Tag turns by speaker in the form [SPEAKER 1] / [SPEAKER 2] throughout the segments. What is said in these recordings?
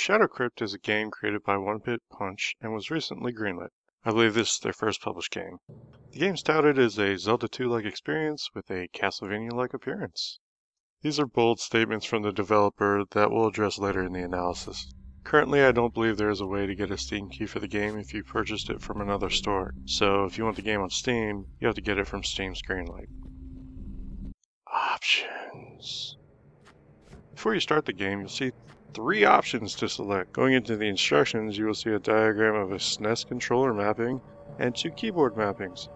[SPEAKER 1] Shadowcrypt is a game created by One Bit Punch and was recently greenlit. I believe this is their first published game. The game touted as a Zelda 2-like experience with a Castlevania-like appearance. These are bold statements from the developer that we'll address later in the analysis. Currently, I don't believe there is a way to get a Steam key for the game if you purchased it from another store, so if you want the game on Steam, you have to get it from Steam's greenlight. Options. Before you start the game, you'll see 3 options to select. Going into the instructions, you will see a diagram of a SNES controller mapping and 2 keyboard mappings.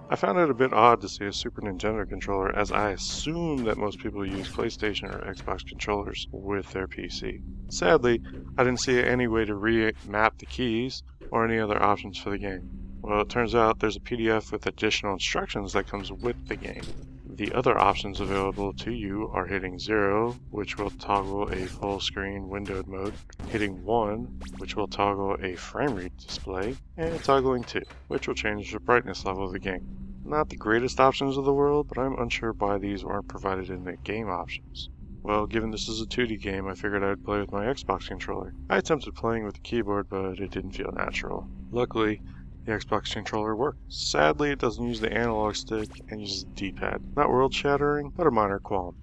[SPEAKER 1] I found it a bit odd to see a Super Nintendo controller, as I assume that most people use PlayStation or Xbox controllers with their PC. Sadly, I didn't see any way to remap the keys or any other options for the game. Well, it turns out there's a PDF with additional instructions that comes with the game. The other options available to you are hitting 0, which will toggle a full screen windowed mode, hitting 1, which will toggle a frame rate display, and toggling 2, which will change the brightness level of the game. Not the greatest options of the world, but I'm unsure why these weren't provided in the game options. Well, given this is a 2D game, I figured I'd play with my Xbox controller. I attempted playing with the keyboard, but it didn't feel natural. Luckily, the Xbox controller worked. Sadly, it doesn't use the analog stick and uses the D-pad. Not world-shattering, but a minor qualm.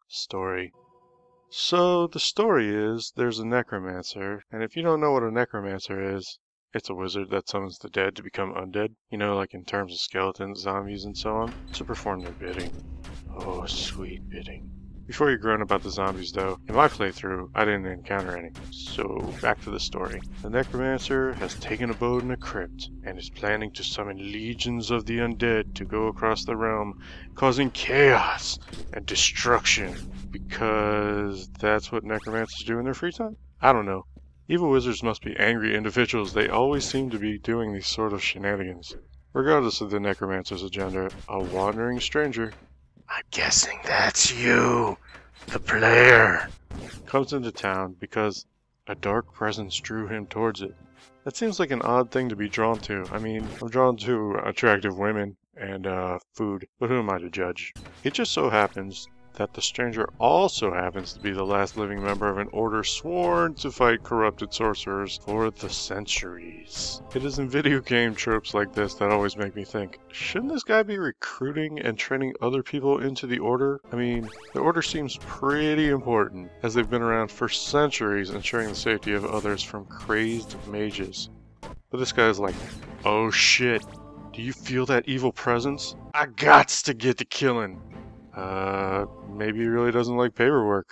[SPEAKER 1] Story. So, the story is, there's a necromancer, and if you don't know what a necromancer is, it's a wizard that summons the dead to become undead. You know, like in terms of skeletons, zombies, and so on, to perform their bidding. Oh, sweet bidding. Before you groan about the zombies though, in my playthrough, I didn't encounter any. So, back to the story. The necromancer has taken abode in a crypt, and is planning to summon legions of the undead to go across the realm, causing chaos and destruction, because that's what necromancers do in their free time? I don't know. Evil wizards must be angry individuals. They always seem to be doing these sort of shenanigans. Regardless of the necromancer's agenda, a wandering stranger, I'm guessing that's you, the player, comes into town because a dark presence drew him towards it. That seems like an odd thing to be drawn to. I mean, I'm drawn to attractive women and food, but who am I to judge? It just so happens that the stranger also happens to be the last living member of an order sworn to fight corrupted sorcerers for the centuries. It is in video game tropes like this that always make me think, shouldn't this guy be recruiting and training other people into the order? I mean, the order seems pretty important, as they've been around for centuries ensuring the safety of others from crazed mages. But this guy's like, oh shit, do you feel that evil presence? I gots to get to killing. Maybe he really doesn't like paperwork.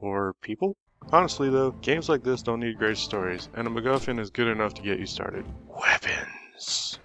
[SPEAKER 1] Or people? Honestly though, games like this don't need great stories, and a MacGuffin is good enough to get you started. Weapons.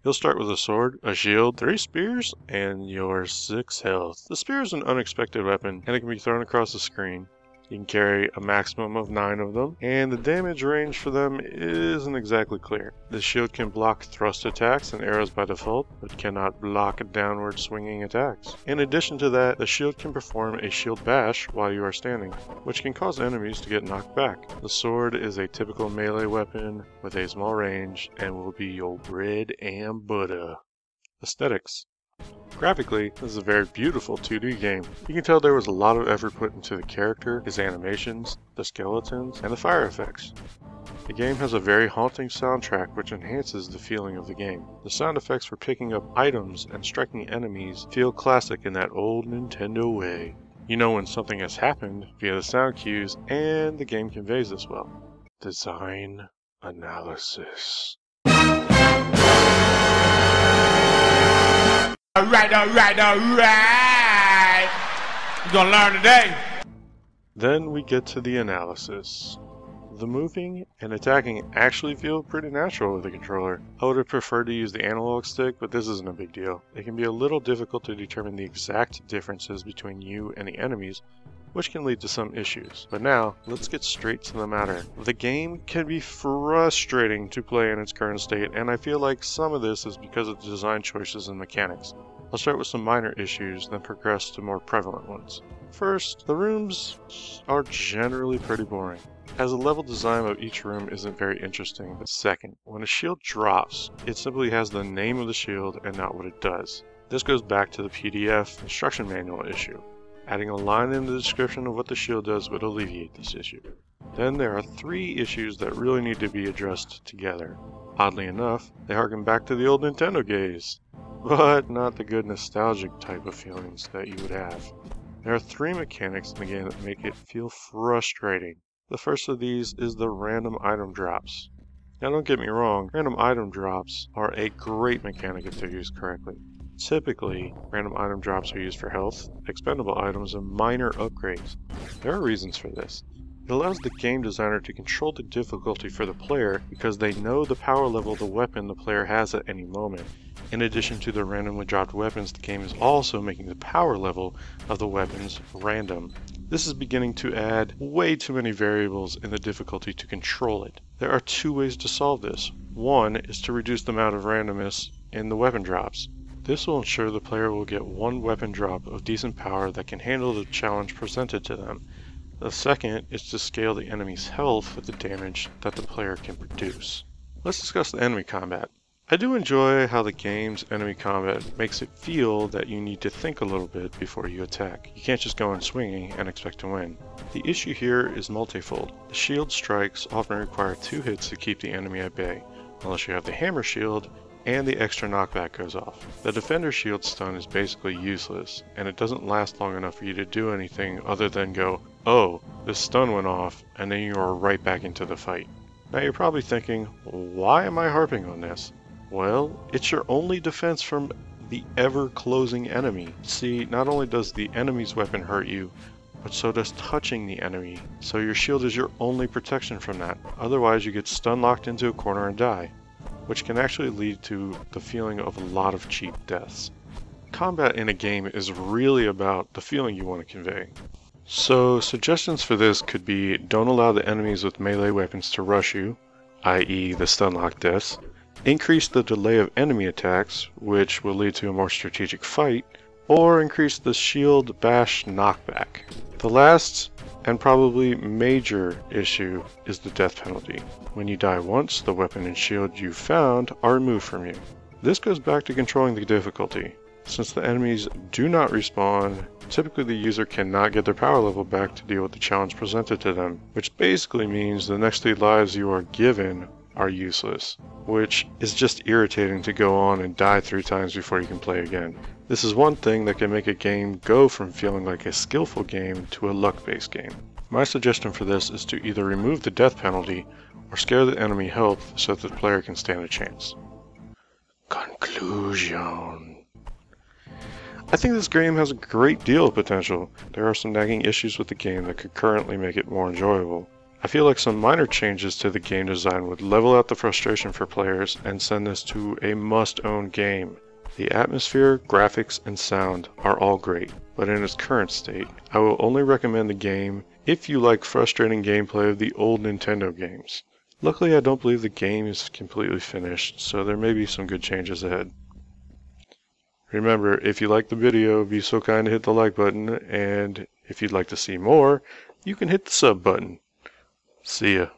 [SPEAKER 1] You'll start with a sword, a shield, 3 spears, and your 6 health. The spear is an unexpected weapon, and it can be thrown across the screen. You can carry a maximum of 9 of them, and the damage range for them isn't exactly clear. The shield can block thrust attacks and arrows by default, but cannot block downward swinging attacks. In addition to that, the shield can perform a shield bash while you are standing, which can cause enemies to get knocked back. The sword is a typical melee weapon with a small range, and will be your bread and butter. Aesthetics. Graphically, this is a very beautiful 2D game. You can tell there was a lot of effort put into the character, his animations, the skeletons, and the fire effects. The game has a very haunting soundtrack which enhances the feeling of the game. The sound effects for picking up items and striking enemies feel classic in that old Nintendo way. You know when something has happened via the sound cues, and the game conveys this well. Design analysis.
[SPEAKER 2] Alright. You're gonna learn today.
[SPEAKER 1] Then we get to the analysis. The moving and attacking actually feel pretty natural with the controller. I would have preferred to use the analog stick, but this isn't a big deal. It can be a little difficult to determine the exact differences between you and the enemies, which can lead to some issues. But now, let's get straight to the matter. The game can be frustrating to play in its current state, and I feel like some of this is because of the design choices and mechanics. I'll start with some minor issues, then progress to more prevalent ones. First, the rooms are generally pretty boring, as the level design of each room isn't very interesting. But second, when a shield drops, it simply has the name of the shield and not what it does. This goes back to the PDF instruction manual issue. Adding a line in the description of what the shield does would alleviate this issue. Then there are 3 issues that really need to be addressed together. Oddly enough, they harken back to the old Nintendo days, but not the good nostalgic type of feelings that you would have. There are 3 mechanics in the game that make it feel frustrating. The first of these is the random item drops. Now don't get me wrong, random item drops are a great mechanic if they're used correctly. Typically, random item drops are used for health, expendable items, and minor upgrades. There are reasons for this. It allows the game designer to control the difficulty for the player because they know the power level of the weapon the player has at any moment. In addition to the randomly dropped weapons, the game is also making the power level of the weapons random. This is beginning to add way too many variables in the difficulty to control it. There are 2 ways to solve this. One is to reduce the amount of randomness in the weapon drops. This will ensure the player will get 1 weapon drop of decent power that can handle the challenge presented to them. The second is to scale the enemy's health with the damage that the player can produce. Let's discuss the enemy combat. I do enjoy how the game's enemy combat makes it feel that you need to think a little bit before you attack. You can't just go in swinging and expect to win. The issue here is multifold. The shield strikes often require 2 hits to keep the enemy at bay, unless you have the hammer shield and the extra knockback goes off. The defender shield stun is basically useless, and it doesn't last long enough for you to do anything other than go, oh, this stun went off, and then you are right back into the fight. Now you're probably thinking, why am I harping on this? Well, it's your only defense from the ever-closing enemy. See, not only does the enemy's weapon hurt you, but so does touching the enemy, so your shield is your only protection from that. Otherwise you get stun locked into a corner and die, which can actually lead to the feeling of a lot of cheap deaths. Combat in a game is really about the feeling you want to convey. So suggestions for this could be don't allow the enemies with melee weapons to rush you, i.e. the stun lock deaths, increase the delay of enemy attacks, which will lead to a more strategic fight, or increase the shield bash knockback. The last and probably major issue is the death penalty. When you die once, the weapon and shield you found are removed from you. This goes back to controlling the difficulty. Since the enemies do not respawn, typically the user cannot get their power level back to deal with the challenge presented to them, which basically means the next 3 lives you are given are useless, which is just irritating to go on and die 3 times before you can play again. This is one thing that can make a game go from feeling like a skillful game to a luck-based game. My suggestion for this is to either remove the death penalty or scare the enemy health so that the player can stand a chance. Conclusion. I think this game has a great deal of potential. There are some nagging issues with the game that could currently make it more enjoyable. I feel like some minor changes to the game design would level out the frustration for players and send this to a must-own game. The atmosphere, graphics, and sound are all great, but in its current state, I will only recommend the game if you like frustrating gameplay of the old Nintendo games. Luckily, I don't believe the game is completely finished, so there may be some good changes ahead. Remember, if you liked the video, be so kind to hit the like button, and if you'd like to see more, you can hit the sub button. See ya.